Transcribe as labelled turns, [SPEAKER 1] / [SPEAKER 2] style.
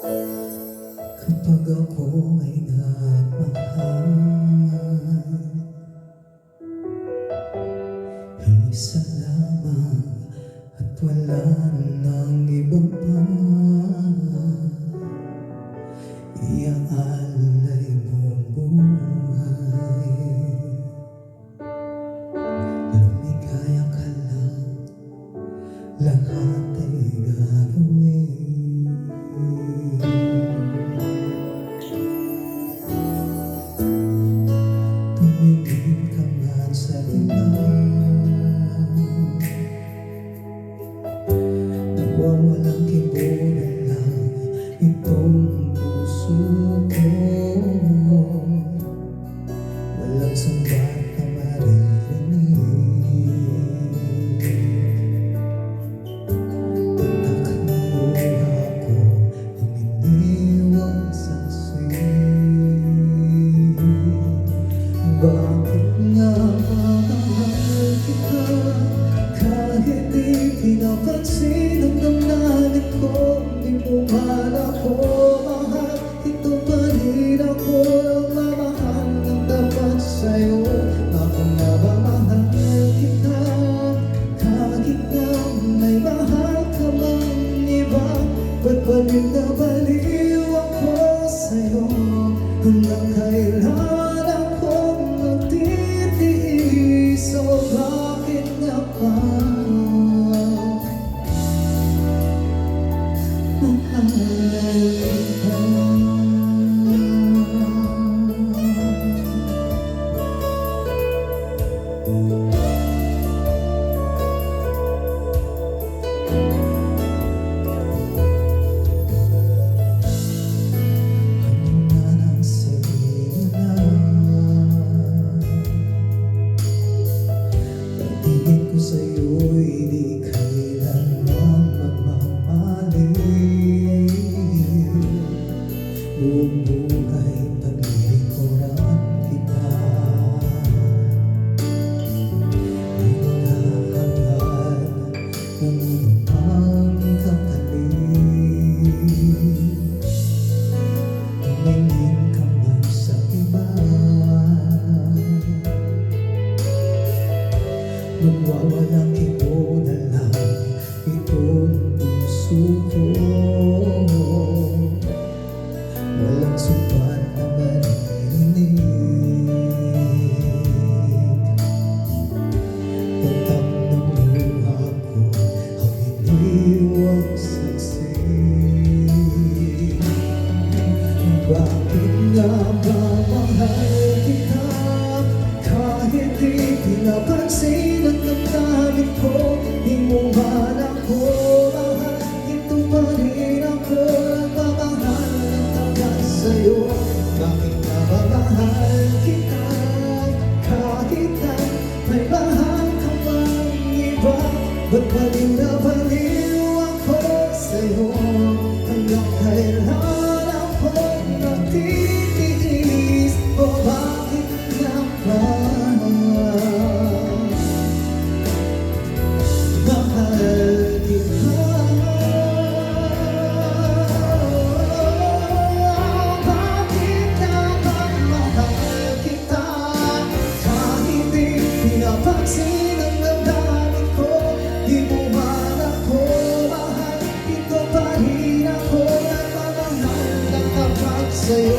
[SPEAKER 1] Kapag ako ay nagmahal, isa lamang at wala nang iba pa. Iaalay mo buhay, lumigaya ka lang, lahat ay gagawin. Tumingin ka man sa iba, nagwawalang kibulan lang itong puso ko. Walang sambat na maririnig, tatak ng luha ko ang iniwang saksi. Bakit nga mahal kita kahit di pinapansin ang damdamin ko? Di mo man ako mahal, ito pa rin ako nagmamahal ng tapat sa'yo. Bakit nga ba mahal kita kahit na may mahal ka mang iba? Ba't pa rin nabaliw ako sa'yo? Hanggang kailan akong magtitiis? O bakit nga ba mahal kita? Tingin ko sa'yo'y di kailanman magmamaliw. Buong buhay paglilingkuran kita, hinahangal ng iba pang kapalit. Tumingin ka man sa iba, nagwawalang ibunan lang itong puso ko. Walang supat na maririnig, tatak ng luha ko ang iniwang saksi. Bakit nga ba mahal kita kahit di pinapansin ang damdamin ko? Di mo man ako mahal, ito pa rin ako nagmamahal ng tapat sa'yo. Bakit nga ba mahal kita kahit na may mahal ka mang iba? Ba't pa rin nabaliw ako sa'yo? Hanggang kailan ako magtitiis? O bakit nga ba mahal kita? Bakit nga ba mahal kita kahit di pinapansin ang damdamin ko? Di mo man ako mahal, ito pa rin ako nagmamahal ng tapat sa'yo.